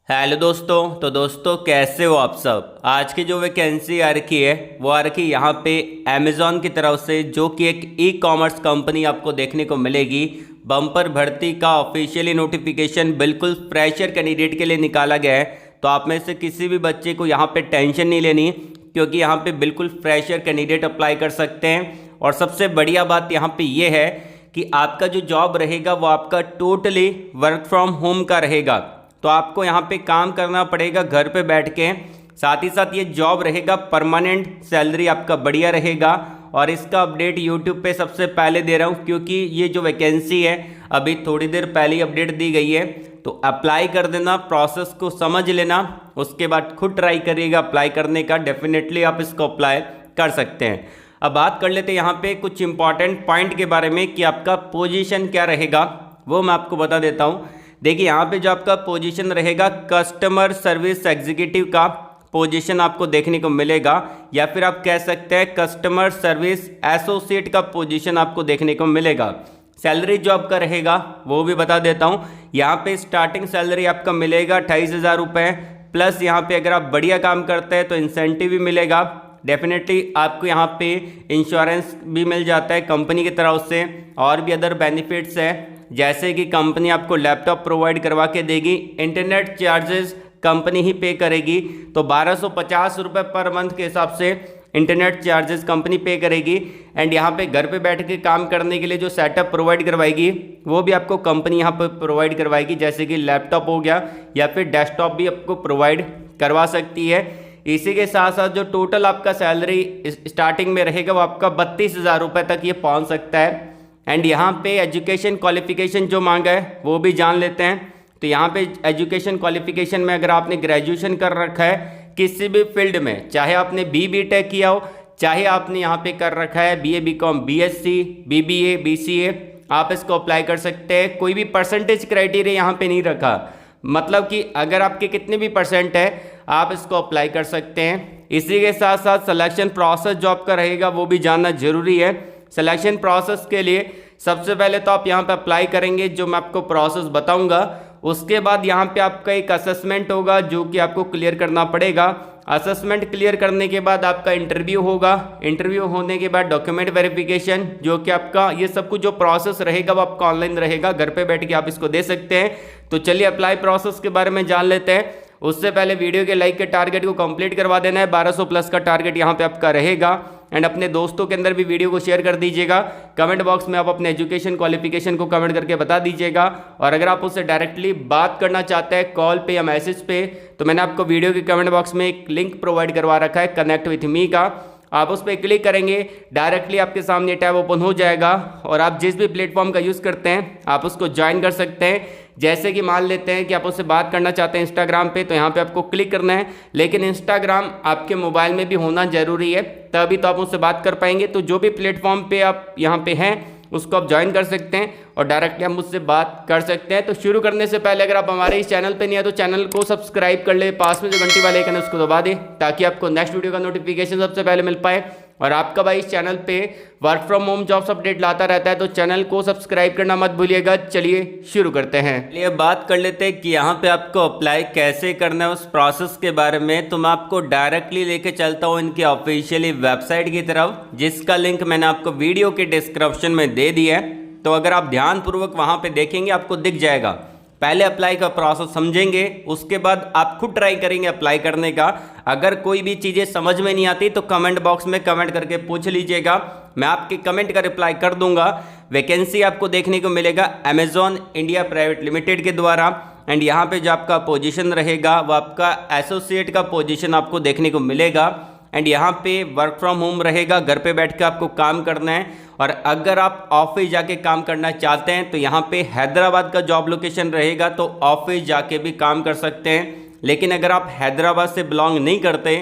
Hello दोस्तों। तो दोस्तों कैसे हो आप सब। आज की जो वैकेंसी आ रखी है वो आ रखी यहाँ पे अमेज़ॉन की तरफ से, जो कि एक ई कॉमर्स कंपनी आपको देखने को मिलेगी। बम्पर भर्ती का ऑफिशियली नोटिफिकेशन बिल्कुल फ्रेशर कैंडिडेट के लिए निकाला गया है। तो आप में से किसी भी बच्चे को यहाँ पे टेंशन नहीं लेनी, क्योंकि यहाँ पे बिल्कुल फ्रेशर कैंडिडेट अप्लाई कर सकते हैं। और सबसे बढ़िया बात यहाँ पे ये है कि आपका जो जॉब रहेगा वो आपका टोटली वर्क फ्रॉम होम का रहेगा। तो आपको यहाँ पे काम करना पड़ेगा घर पे बैठ के। साथ ही साथ ये जॉब रहेगा परमानेंट, सैलरी आपका बढ़िया रहेगा। और इसका अपडेट यूट्यूब पे सबसे पहले दे रहा हूँ, क्योंकि ये जो वैकेंसी है अभी थोड़ी देर पहले ही अपडेट दी गई है। तो अप्लाई कर देना, प्रोसेस को समझ लेना, उसके बाद खुद ट्राई करिएगा अप्लाई करने का। डेफिनेटली आप इसको अप्लाई कर सकते हैं। अब बात कर लेते हैं यहाँ पे कुछ इंपॉर्टेंट पॉइंट के बारे में कि आपका पोजीशन क्या रहेगा, वो मैं आपको बता देता हूँ। देखिए यहाँ पे जो आपका पोजीशन रहेगा, कस्टमर सर्विस एग्जीक्यूटिव का पोजीशन आपको देखने को मिलेगा, या फिर आप कह सकते हैं कस्टमर सर्विस एसोसिएट का पोजीशन आपको देखने को मिलेगा। सैलरी जो आपका रहेगा वो भी बता देता हूँ। यहाँ पे स्टार्टिंग सैलरी आपका मिलेगा 28,000 रुपये, प्लस यहाँ पे अगर आप बढ़िया काम करते हैं तो इंसेंटिव भी मिलेगा। डेफिनेटली आपको यहाँ पे इंश्योरेंस भी मिल जाता है कंपनी की तरफ से, और भी अदर बेनिफिट्स है, जैसे कि कंपनी आपको लैपटॉप प्रोवाइड करवा के देगी। इंटरनेट चार्जेस कंपनी ही पे करेगी, तो 1250 रुपये पर मंथ के हिसाब से इंटरनेट चार्जेस कंपनी पे करेगी। एंड यहाँ पे घर पे बैठ के काम करने के लिए जो सेटअप प्रोवाइड करवाएगी वो भी आपको कंपनी यहाँ पे प्रोवाइड करवाएगी, जैसे कि लैपटॉप हो गया या फिर डेस्कटॉप भी आपको प्रोवाइड करवा सकती है। इसी के साथ साथ जो टोटल आपका सैलरी स्टार्टिंग में रहेगा वो आपका 32,000 रुपये तक ये पहुँच सकता है। एंड यहाँ पे एजुकेशन क्वालिफिकेशन जो मांगा है वो भी जान लेते हैं। तो यहाँ पे एजुकेशन क्वालिफिकेशन में अगर आपने ग्रेजुएशन कर रखा है किसी भी फील्ड में, चाहे आपने BTech किया हो, चाहे आपने यहाँ पे कर रखा है BA BCom BSc BBA BCA, आप इसको अप्लाई कर सकते हैं। कोई भी परसेंटेज क्राइटेरिया यहाँ पे नहीं रखा, मतलब कि अगर आपके कितने भी परसेंट है आप इसको अप्लाई कर सकते हैं। इसी के साथ साथ सिलेक्शन प्रोसेस जो आपका रहेगा वो भी जानना जरूरी है। सिलेक्शन प्रोसेस के लिए सबसे पहले तो आप यहाँ पे अप्लाई करेंगे, जो मैं आपको प्रोसेस बताऊंगा। उसके बाद यहाँ पे आपका एक असेसमेंट होगा जो कि आपको क्लियर करना पड़ेगा। असेसमेंट क्लियर करने के बाद आपका इंटरव्यू होगा। इंटरव्यू होने के बाद डॉक्यूमेंट वेरिफिकेशन, जो कि आपका ये सब कुछ जो प्रोसेस रहेगा वो आपका ऑनलाइन रहेगा, घर पे बैठ के आप इसको दे सकते हैं। तो चलिए अप्लाई प्रोसेस के बारे में जान लेते हैं। उससे पहले वीडियो के लाइक के टारगेट को कंप्लीट करवा देना है। 1200 प्लस का टारगेट यहाँ पे आपका रहेगा। एंड अपने दोस्तों के अंदर भी वीडियो को शेयर कर दीजिएगा। कमेंट बॉक्स में आप अपने एजुकेशन क्वालिफिकेशन को कमेंट करके बता दीजिएगा। और अगर आप उससे डायरेक्टली बात करना चाहते हैं कॉल पे या मैसेज पे, तो मैंने आपको वीडियो के कमेंट बॉक्स में एक लिंक प्रोवाइड करवा रखा है कनेक्ट विथ मी का। आप उस पर क्लिक करेंगे, डायरेक्टली आपके सामने टैब ओपन हो जाएगा और आप जिस भी प्लेटफॉर्म का यूज़ करते हैं आप उसको ज्वाइन कर सकते हैं। जैसे कि मान लेते हैं कि आप उससे बात करना चाहते हैं इंस्टाग्राम पे, तो यहाँ पे आपको क्लिक करना है, लेकिन इंस्टाग्राम आपके मोबाइल में भी होना जरूरी है, तभी तो आप उससे बात कर पाएंगे। तो जो भी प्लेटफॉर्म पे आप यहाँ पे हैं उसको आप ज्वाइन कर सकते हैं और डायरेक्टली हम मुझसे बात कर सकते हैं। तो शुरू करने से पहले अगर आप हमारे इस चैनल पे नहीं है तो चैनल को सब्सक्राइब कर ले, पास में जो घंटी वाले आइकन है उसको दबा दें, ताकि आपको नेक्स्ट वीडियो का नोटिफिकेशन सबसे पहले मिल पाए। और आपका भाई इस चैनल पे work from home jobs update लाता रहता है, तो चैनल को सब्सक्राइब करना मत भूलिएगा। चलिए शुरू करते हैं। चलिए बात कर लेते हैं कि यहाँ पे आपको अप्लाई कैसे करना है, उस प्रोसेस के बारे में। तो मैं आपको डायरेक्टली लेके चलता हूँ इनकी ऑफिशियली वेबसाइट की तरफ, जिसका लिंक मैंने आपको वीडियो के डिस्क्रिप्शन में दे दिया है। तो अगर आप ध्यानपूर्वक वहाँ पे देखेंगे आपको दिख जाएगा। पहले अप्लाई का प्रोसेस समझेंगे, उसके बाद आप खुद ट्राई करेंगे अप्लाई करने का। अगर कोई भी चीज़ें समझ में नहीं आती तो कमेंट बॉक्स में कमेंट करके पूछ लीजिएगा, मैं आपके कमेंट का रिप्लाई कर दूंगा। वैकेंसी आपको देखने को मिलेगा अमेज़ॉन इंडिया प्राइवेट लिमिटेड के द्वारा। एंड यहाँ पे जो आपका पोजीशन रहेगा वो आपका एसोसिएट का पोजीशन आपको देखने को मिलेगा। एंड यहाँ पे वर्क फ्रॉम होम रहेगा, घर पे बैठ के आपको काम करना है। और अगर आप ऑफिस जाके काम करना चाहते हैं तो यहाँ पे हैदराबाद का जॉब लोकेशन रहेगा, तो ऑफिस जाके भी काम कर सकते हैं। लेकिन अगर आप हैदराबाद से बिलोंग नहीं करते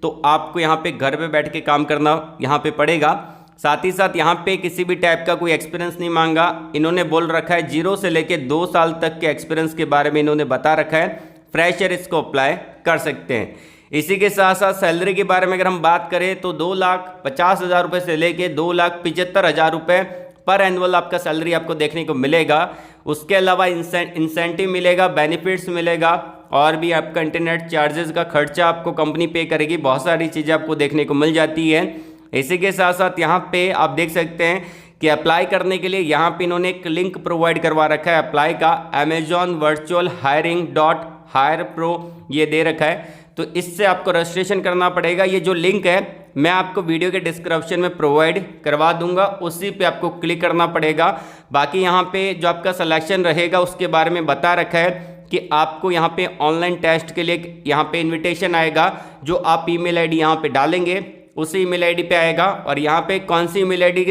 तो आपको यहाँ पे घर पे बैठ के काम करना यहाँ पे पड़ेगा। साथ ही साथ यहाँ पे किसी भी टाइप का कोई एक्सपीरियंस नहीं मांगा। इन्होंने बोल रखा है 0 से लेके 2 साल तक के एक्सपीरियंस के बारे में इन्होंने बता रखा है। फ्रेशर इसको अप्लाई कर सकते हैं। इसी के साथ साथ सैलरी के बारे में अगर हम बात करें तो 2,50,000 रुपये से लेके 2,75,000 रुपये पर एनुअल आपका सैलरी आपको देखने को मिलेगा। उसके अलावा इंसेंटिव मिलेगा, बेनिफिट्स मिलेगा, और भी आपका इंटरनेट चार्जेस का खर्चा आपको कंपनी पे करेगी, बहुत सारी चीज़ें आपको देखने को मिल जाती है। इसी के साथ साथ यहाँ पे आप देख सकते हैं कि अप्लाई करने के लिए यहाँ पे इन्होंने एक लिंक प्रोवाइड करवा रखा है अप्लाई का, Amazon virtual hiring dot hire pro ये दे रखा है। तो इससे आपको रजिस्ट्रेशन करना पड़ेगा। ये जो लिंक है मैं आपको वीडियो के डिस्क्रिप्शन में प्रोवाइड करवा दूंगा, उसी पे आपको क्लिक करना पड़ेगा। बाकी यहाँ पे जो आपका सिलेक्शन रहेगा उसके बारे में बता रखा है कि आपको यहाँ पे ऑनलाइन टेस्ट के लिए यहाँ पे इन्विटेशन आएगा, जो आप ईमेल आईडी यहाँ पे डालेंगे उसी ईमेल आईडी पे आएगा। और यहाँ पे कौन सी ईमेल आईडी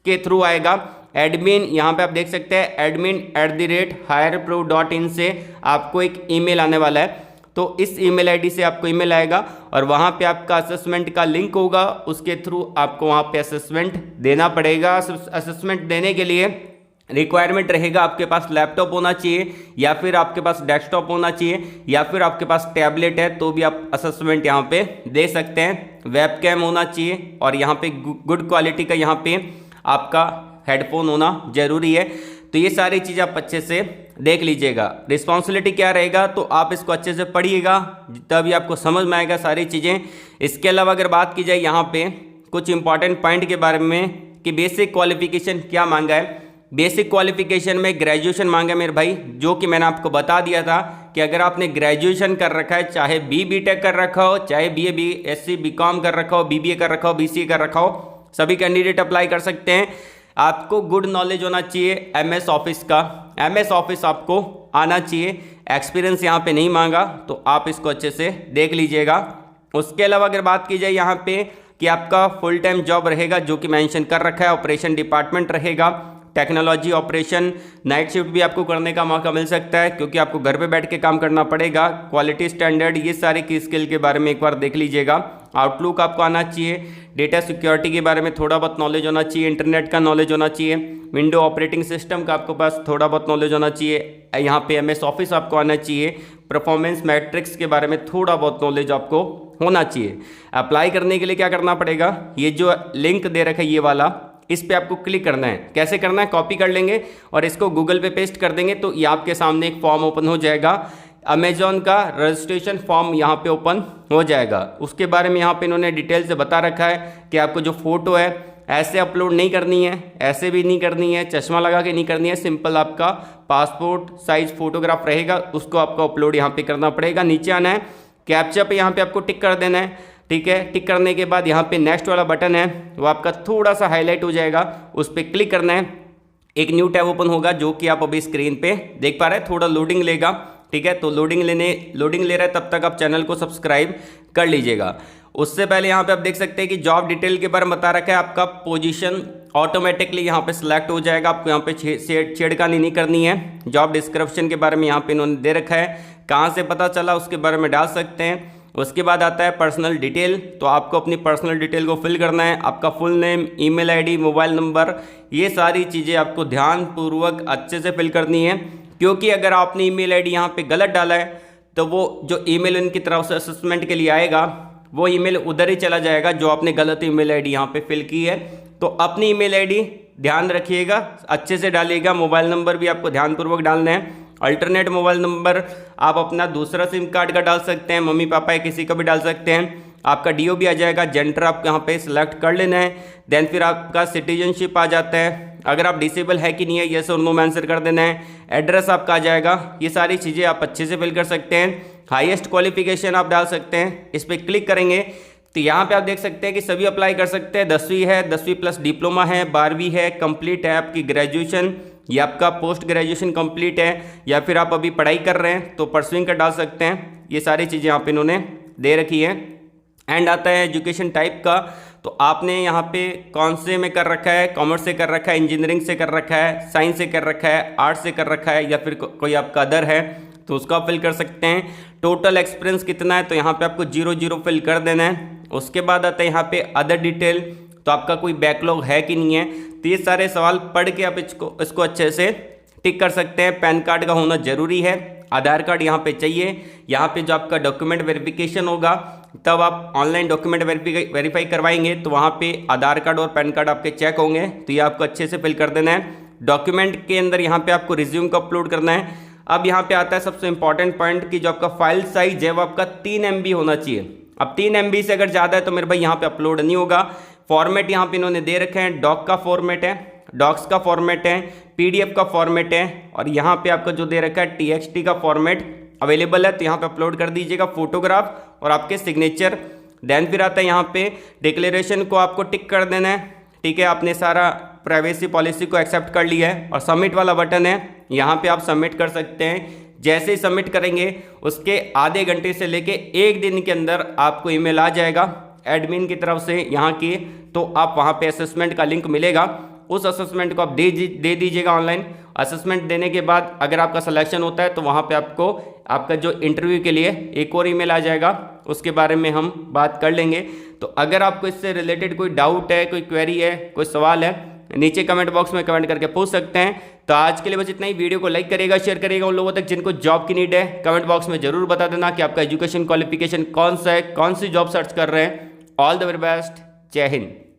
के थ्रू आएगा, एडमिन, यहाँ पे आप देख सकते हैं admin@hirepro.in से आपको एक ईमेल आने वाला है। तो इस ईमेल आईडी से आपको ईमेल आएगा और वहाँ पे आपका असेसमेंट का लिंक होगा, उसके थ्रू आपको वहाँ पे असेसमेंट देना पड़ेगा। असेसमेंट देने के लिए रिक्वायरमेंट रहेगा आपके पास लैपटॉप होना चाहिए, या फिर आपके पास डेस्कटॉप होना चाहिए, या फिर आपके पास टैबलेट है तो भी आप असेसमेंट यहाँ पे दे सकते हैं। वेबकैम होना चाहिए और यहाँ पे गुड क्वालिटी का यहाँ पे आपका हेडफोन होना जरूरी है। तो ये सारी चीज़ आप अच्छे से देख लीजिएगा। रिस्पॉन्सिबिलिटी क्या रहेगा तो आप इसको अच्छे से पढ़िएगा, तभी आपको समझ में आएगा सारी चीज़ें। इसके अलावा अगर बात की जाए यहाँ पे कुछ इंपॉर्टेंट पॉइंट के बारे में कि बेसिक क्वालिफिकेशन क्या मांगा है। बेसिक क्वालिफिकेशन में ग्रेजुएशन मांगा है मेरे भाई, जो कि मैंने आपको बता दिया था कि अगर आपने ग्रेजुएशन कर रखा है, चाहे BTech कर रखा हो, चाहे BA BSc BCom कर रखा हो, BBA कर रखा हो, BCA कर रखा हो, सभी कैंडिडेट अप्लाई कर सकते हैं। आपको गुड नॉलेज होना चाहिए MS ऑफिस का, MS ऑफिस आपको आना चाहिए। एक्सपीरियंस यहाँ पे नहीं मांगा, तो आप इसको अच्छे से देख लीजिएगा। उसके अलावा अगर बात की जाए यहाँ पे कि आपका फुल टाइम जॉब रहेगा, जो कि मेंशन कर रखा है, ऑपरेशन डिपार्टमेंट रहेगा, टेक्नोलॉजी ऑपरेशन। नाइट शिफ्ट भी आपको करने का मौका मिल सकता है, क्योंकि आपको घर पे बैठ के काम करना पड़ेगा। क्वालिटी स्टैंडर्ड, ये सारे की स्किल के बारे में एक बार देख लीजिएगा। आउटलुक आपको आना चाहिए, डेटा सिक्योरिटी के बारे में थोड़ा बहुत नॉलेज होना चाहिए, इंटरनेट का नॉलेज होना चाहिए, विंडो ऑपरेटिंग सिस्टम का आपके पास थोड़ा बहुत नॉलेज होना चाहिए, यहाँ पे MS ऑफिस आपको आना चाहिए, परफॉर्मेंस मैट्रिक्स के बारे में थोड़ा बहुत नॉलेज आपको होना चाहिए। अप्लाई करने के लिए क्या करना पड़ेगा, ये जो लिंक दे रखा है ये वाला, इस पे आपको क्लिक करना है। कैसे करना है, कॉपी कर लेंगे और इसको गूगल पे पेस्ट कर देंगे, तो ये आपके सामने एक फॉर्म ओपन हो जाएगा। अमेजॉन का रजिस्ट्रेशन फॉर्म यहाँ पे ओपन हो जाएगा। उसके बारे में यहाँ पे इन्होंने डिटेल से बता रखा है कि आपको जो फोटो है ऐसे अपलोड नहीं करनी है, ऐसे भी नहीं करनी है, चश्मा लगा के नहीं करनी है, सिंपल आपका पासपोर्ट साइज फोटोग्राफ रहेगा, उसको आपको अपलोड यहाँ पे करना पड़ेगा। नीचे आना है, कैप्चा पे यहाँ पे आपको टिक कर देना है, ठीक है। टिक करने के बाद यहाँ पे नेक्स्ट वाला बटन है वो आपका थोड़ा सा हाईलाइट हो जाएगा, उस पर क्लिक करना है। एक न्यू टैब ओपन होगा, जो कि आप अभी स्क्रीन पे देख पा रहे हैं, थोड़ा लोडिंग लेगा, ठीक है। तो लोडिंग ले रहा है, तब तक आप चैनल को सब्सक्राइब कर लीजिएगा। उससे पहले यहाँ पे आप देख सकते हैं कि जॉब डिटेल के बारे में बता रखा है। आपका पोजीशन ऑटोमेटिकली यहाँ पे सिलेक्ट हो जाएगा, आपको यहाँ पे छेड़खानी नहीं करनी है। जॉब डिस्क्रिप्शन के बारे में यहाँ पे इन्होंने दे रखा है, कहाँ से पता चला उसके बारे में डाल सकते हैं। उसके बाद आता है पर्सनल डिटेल, तो आपको अपनी पर्सनल डिटेल को फिल करना है। आपका full name, email ID, mobile number, ये सारी चीज़ें आपको ध्यानपूर्वक अच्छे से फिल करनी है, क्योंकि अगर आपने ईमेल आईडी यहाँ पे गलत डाला है तो वो जो ईमेल उनकी तरफ से असेसमेंट के लिए आएगा वो ईमेल उधर ही चला जाएगा, जो आपने गलत ईमेल आईडी यहाँ पे फिल की है। तो अपनी ईमेल आईडी ध्यान रखिएगा, अच्छे से डालिएगा। मोबाइल नंबर भी आपको ध्यानपूर्वक डालना है। अल्टरनेट मोबाइल नंबर आप अपना दूसरा सिम कार्ड का डाल सकते हैं, मम्मी पापा या किसी का भी डाल सकते हैं। आपका DO भी आ जाएगा, जेंडर आप यहाँ पे सिलेक्ट कर लेना है। देन फिर आपका सिटीजनशिप आ जाता है, अगर आप डिसेबल है कि नहीं है येस और नो में आंसर कर देना है। एड्रेस आपका आ जाएगा, ये सारी चीज़ें आप अच्छे से फिल कर सकते हैं। हाईएस्ट क्वालिफिकेशन आप डाल सकते हैं, इस पर क्लिक करेंगे तो यहाँ पे आप देख सकते हैं कि सभी अप्लाई कर सकते हैं। 10वीं है, 10वीं प्लस डिप्लोमा है, 12वीं है, कंप्लीट है आपकी ग्रेजुएशन, या आपका पोस्ट ग्रेजुएशन कंप्लीट है, या फिर आप अभी पढ़ाई कर रहे हैं तो परसुइंग का डाल सकते हैं। ये सारी चीज़ें यहाँ पे इन्होंने दे रखी है। एंड आता है एजुकेशन टाइप का, तो आपने यहाँ पे कौन से में कर रखा है, कॉमर्स से कर रखा है, इंजीनियरिंग से कर रखा है, साइंस से कर रखा है, आर्ट्स से कर रखा है, या फिर कोई आपका अदर है तो उसका फिल कर सकते हैं। टोटल एक्सपीरियंस कितना है तो यहाँ पे आपको 0 फिल कर देना है। उसके बाद आता है यहाँ पे अदर डिटेल, तो आपका कोई बैकलॉग है कि नहीं है। तो ये सारे सवाल पढ़ के आप इसको अच्छे से टिक कर सकते हैं। पैन कार्ड का होना जरूरी है, आधार कार्ड यहाँ पे चाहिए। यहाँ पे जो आपका डॉक्यूमेंट वेरिफिकेशन होगा, तब आप ऑनलाइन डॉक्यूमेंट वेरीफाई करवाएंगे तो वहाँ पे आधार कार्ड और पैन कार्ड आपके चेक होंगे, तो ये आपको अच्छे से फिल कर देना है। डॉक्यूमेंट के अंदर यहाँ पे आपको रिज्यूम को अपलोड करना है। अब यहाँ पे आता है सबसे इंपॉर्टेंट पॉइंट कि जो आपका फाइल साइज है वो आपका 3 MB होना चाहिए। अब 3 MB से अगर ज़्यादा है तो मेरे भाई यहाँ पे अपलोड नहीं होगा। फॉर्मेट यहाँ पे इन्होंने दे रखे हैं, डॉक का फॉर्मेट है, डॉक्स का फॉर्मेट है, PDF का फॉर्मेट है, और यहाँ पे आपका जो दे रखा है TXT का फॉर्मेट अवेलेबल है, तो यहाँ पे अपलोड कर दीजिएगा फोटोग्राफ और आपके सिग्नेचर। देन फिर आता है यहाँ पे डिक्लेरेशन को आपको टिक कर देना है, ठीक है। आपने सारा प्राइवेसी पॉलिसी को एक्सेप्ट कर लिया है और सबमिट वाला बटन है, यहाँ पे आप सबमिट कर सकते हैं। जैसे ही सबमिट करेंगे उसके आधे घंटे से लेके 1 दिन के अंदर आपको ईमेल आ जाएगा एडमिन की तरफ से यहाँ की, तो आप वहाँ पे असेसमेंट का लिंक मिलेगा, उस असेसमेंट को आप दे दीजिएगा ऑनलाइन। असेसमेंट देने के बाद अगर आपका सिलेक्शन होता है तो वहाँ पे आपको आपका जो इंटरव्यू के लिए एक और ईमेल आ जाएगा, उसके बारे में हम बात कर लेंगे। तो अगर आपको इससे रिलेटेड कोई डाउट है, कोई क्वेरी है, कोई सवाल है, नीचे कमेंट बॉक्स में कमेंट करके पूछ सकते हैं। तो आज के लिए बस इतना ही। वीडियो को लाइक करेगा, शेयर करेगा उन लोगों तक जिनको जॉब की नीड है। कमेंट बॉक्स में जरूर बता देना कि आपका एजुकेशन क्वालिफिकेशन कौन सा है, कौन सी जॉब सर्च कर रहे हैं। ऑल द वेरी बेस्ट, जय हिंद।